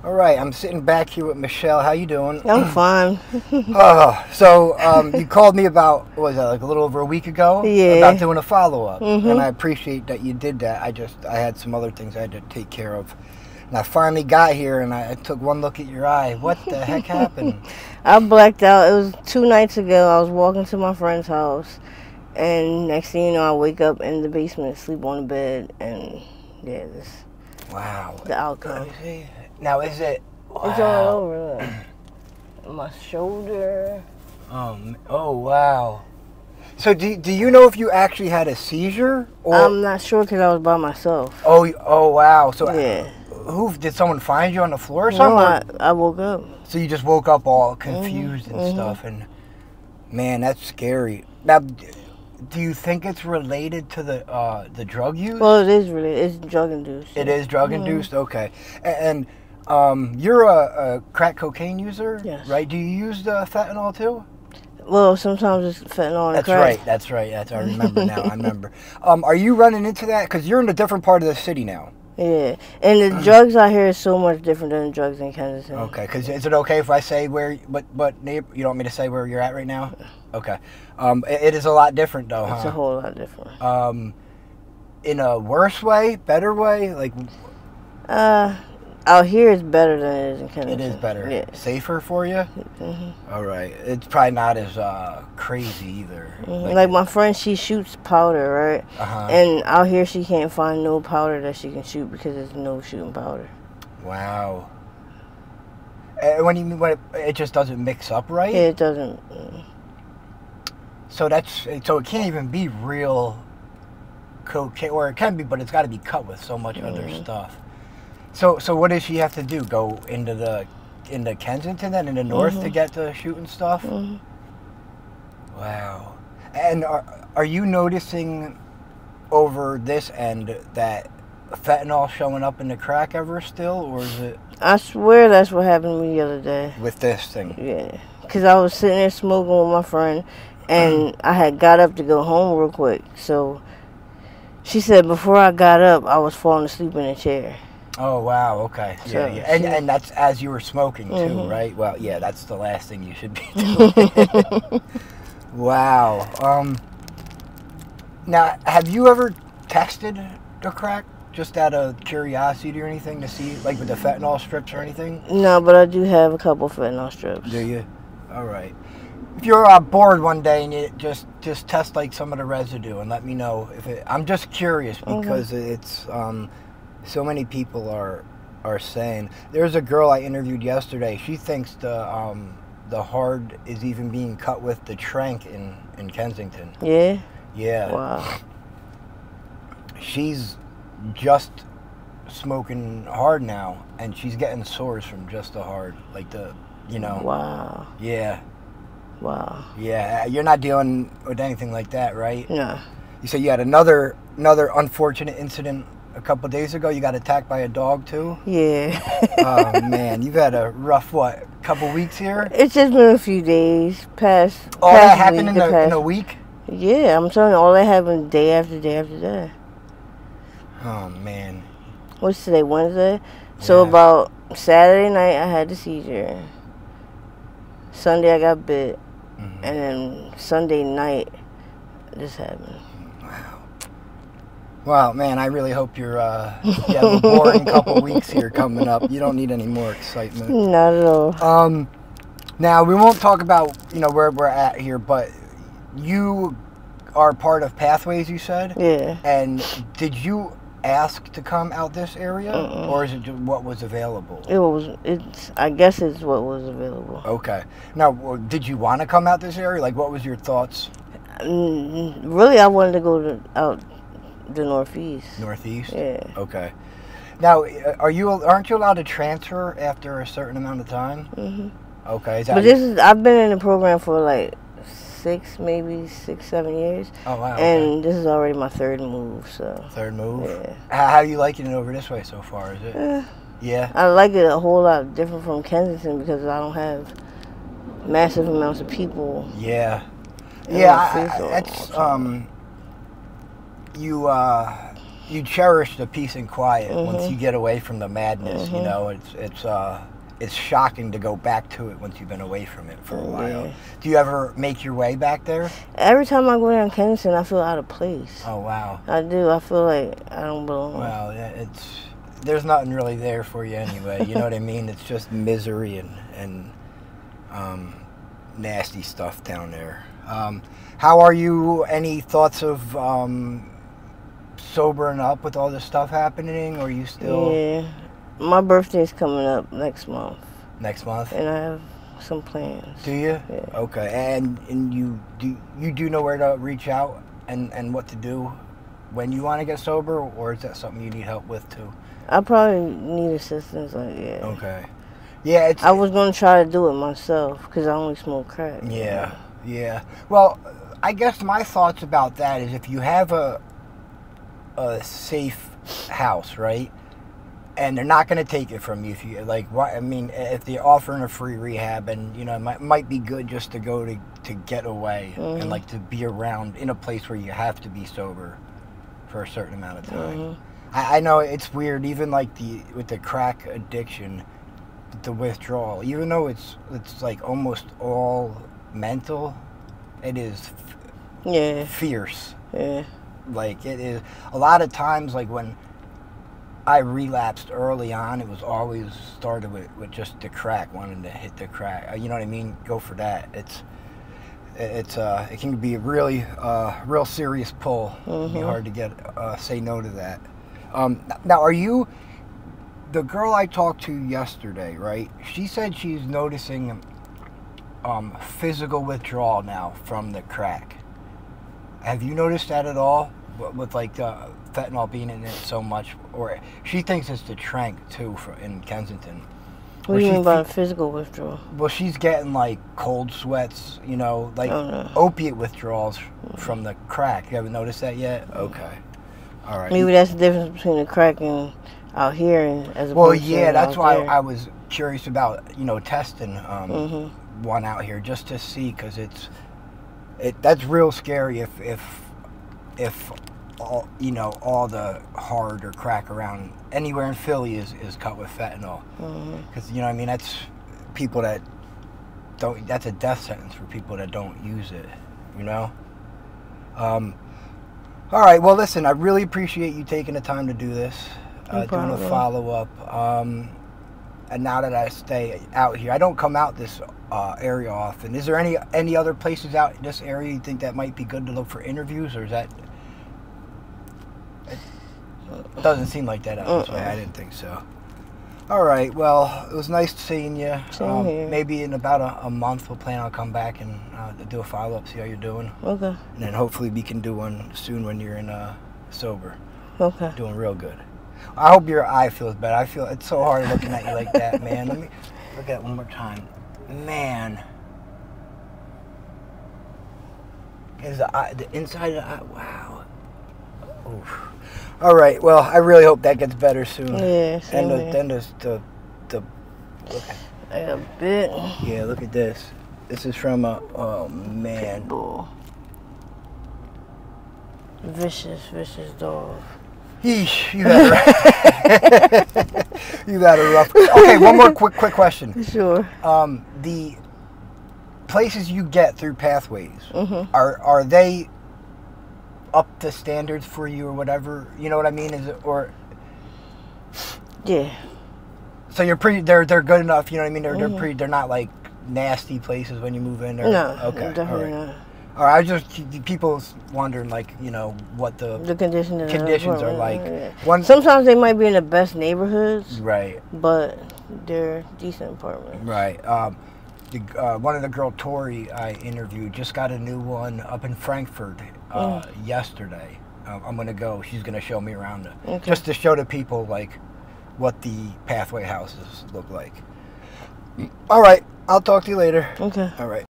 All right, I'm sitting back here with Michelle. How you doing? I'm fine. You called me about, what was that, like a little over a week ago? Yeah. About doing a follow-up. Mhm. And I appreciate that you did that. I had some other things I had to take care of. And I finally got here, and I took one look at your eye. What the heck happened? I blacked out. It was 2 nights ago. I was walking to my friend's house, and next thing you know, I wake up in the basement, sleep on the bed, and yeah, this Wow. the outcome. Let me see. Now, is it... Wow. It's all over. Look. My shoulder. Oh, wow. So do you know if you actually had a seizure? Or... I'm not sure because I was by myself. Oh, wow. So Yeah. Did someone find you on the floor or something? No, I woke up. So you just woke up all confused and stuff, and man, that's scary. Now, do you think it's related to the drug use? Well, it is really. It's drug induced. It is drug induced. Okay, and you're a crack cocaine user, Yes. right? Do you use the fentanyl too? Well, sometimes it's fentanyl and That's crack. right. That's right. I remember now. I remember. Are you running into that? Because you're in a different part of the city now. Yeah, and the drugs out here is so much different than the drugs in Kansas City. Okay, because is it okay if I say what neighbor? You don't want me to say where you're at right now? Okay. It is a lot different though, It's a whole lot different. In a worse way, better way, like. Out here it's better than it is in Kansas. It is better. Yeah. Safer for you. All right. It's probably not as crazy either. Like my friend, she shoots powder, right? And out here she can't find no powder that she can shoot because there's no shooting powder. Wow. When you mean when it just doesn't mix up right? Yeah, it doesn't. So it can't even be real cocaine, or it can be, but it's got to be cut with so much other stuff. So what does she have to do? Go into Kensington then in the north to get the shooting stuff? Wow. And are you noticing over this end that fentanyl showing up in the crack ever still, or is it? I swear that's what happened to me the other day. With this thing? Yeah, because I was sitting there smoking with my friend, and I had got up to go home real quick. So she said before I got up, I was falling asleep in a chair. Oh, wow, okay. So, yeah. And that's as you were smoking, too, right? Well, yeah, that's the last thing you should be doing. Wow. Now, have you ever tested the crack, just out of curiosity or anything, to see, like with the fentanyl strips or anything? No, but I do have a couple fentanyl strips. Do you? All right. If you're bored one day and you just test, like, some of the residue and let me know if it... I'm just curious because it's... so many people are saying. There's a girl I interviewed yesterday. She thinks the hard is even being cut with the trank in Kensington. Yeah? Yeah. Wow. She's just smoking hard now, and she's getting sores from just the hard, like the, you know. Wow. Yeah. Wow. Yeah. You're not dealing with anything like that, right? No. You said you had another unfortunate incident a couple days ago. You got attacked by a dog too? Yeah. Oh man, you've had a rough couple weeks here? It's just been a few days past. All that happened in a week? Yeah, I'm telling you, all that happened day after day after day. Oh man. What's today, Wednesday? So about Saturday night I had the seizure. Sunday I got bit. And then Sunday night this happened. Wow, man, I really hope you have a boring couple weeks here coming up. You don't need any more excitement. Not at all. Now, we won't talk about, where we're at here, but you are part of Pathways, you said? Yeah. And did you ask to come out this area, or is it just what was available? I guess it's what was available. Okay. Now, did you want to come out this area? Like, what was your thoughts? Really, I wanted to go out the Northeast. Northeast? Yeah. Okay. Now, aren't you allowed to transfer after a certain amount of time? Okay. But I've been in the program for like 6, 7 years. Oh wow. Okay. And this is already my third move. So. Third move. Yeah. How are you liking it over this way so far? Is it? Yeah. I like it a whole lot different from Kensington because I don't have massive amounts of people. Yeah. Yeah. That's you cherish the peace and quiet once you get away from the madness. You know, it's shocking to go back to it once you've been away from it for a while. Yeah. Do you ever make your way back there? Every time I go down Kensington, I feel out of place. Oh wow. I do. I feel like I don't belong. Well, there's nothing really there for you anyway. You know what I mean? It's just misery and nasty stuff down there. How are you? Any thoughts of sobering up with all this stuff happening, or are you still? Yeah, my birthday's coming up next month. Next month? And I have some plans. Do you? Yeah. Okay. And you do know where to reach out and what to do when you want to get sober, or is that something you need help with too? I probably need assistance. Okay. Yeah. I was gonna try to do it myself because I only smoke crack. Yeah. Yeah. Well, I guess my thoughts about that is if you have a safe house, right? And they're not going to take it from you if you like. I mean, if they're offering a free rehab, and you know, it might be good just to go to get away and like to be around in a place where you have to be sober for a certain amount of time. I know it's weird, even like with the crack addiction, the withdrawal. Even though it's like almost all mental, it is fierce. Yeah. Like it is a lot of times. Like when I relapsed early on, it was always started with just the crack, wanting to hit the crack. You know what I mean? Go for that. It can be a really real serious pull. It'd be hard to get say no to that. Now, are you the girl I talked to yesterday? Right? She said she's noticing physical withdrawal now from the crack. Have you noticed that at all? With like the fentanyl being in it so much, or she thinks it's the trank too in Kensington. What do you mean by physical withdrawal? Well, she's getting like cold sweats, you know, like opiate withdrawals from the crack. You haven't noticed that yet? Okay, all right. Maybe that's the difference between the crack and out here, and as well, opposed yeah, to that's out why there. I was curious about testing one out here just to see, because that's real scary if all all the hard or crack around anywhere in Philly is cut with fentanyl, because you know what I mean, that's people that don't, that's a death sentence for people that don't use it, you know. All right, well listen, I really appreciate you taking the time to do this, doing a follow-up, and now that I stay out here, I don't come out this area often. Is there any other places out in this area you think that might be good to look for interviews, or is that? It doesn't seem like that out this way. I didn't think so. All right. Well, it was nice seeing you. Maybe in about a month we'll plan on come back and do a follow-up, see how you're doing. Okay. And then hopefully we can do one soon when you're in sober. Okay. Doing real good. I hope your eye feels better. I feel it's so hard looking at you like that, man. Let me look at it one more time. Man. Is the inside of the eye? Wow. Oof. All right. Well, I really hope that gets better soon. Yeah. And then there's the look at a bit. Yeah. Look at this. This is from a man. Pitbull. Vicious dog. Yeesh, you had a rough. Okay, one more quick question. Sure. The places you get through Pathways, are they up to standards for you or whatever? You know what I mean? Is it, or? Yeah. So you're pretty. They're good enough. You know what I mean? They're pretty. They're not like nasty places when you move in. Or, no. Okay. Definitely not. All right, I just people wondering, like, you know, what the conditions are like. Yeah. Sometimes they might be in the best neighborhoods, right? But they're decent apartments, right? One of the girl Tori I interviewed just got a new one up in Frankfurt yesterday. I'm gonna go. She's gonna show me around just to show the people like what the Pathway houses look like. All right, I'll talk to you later. Okay. All right.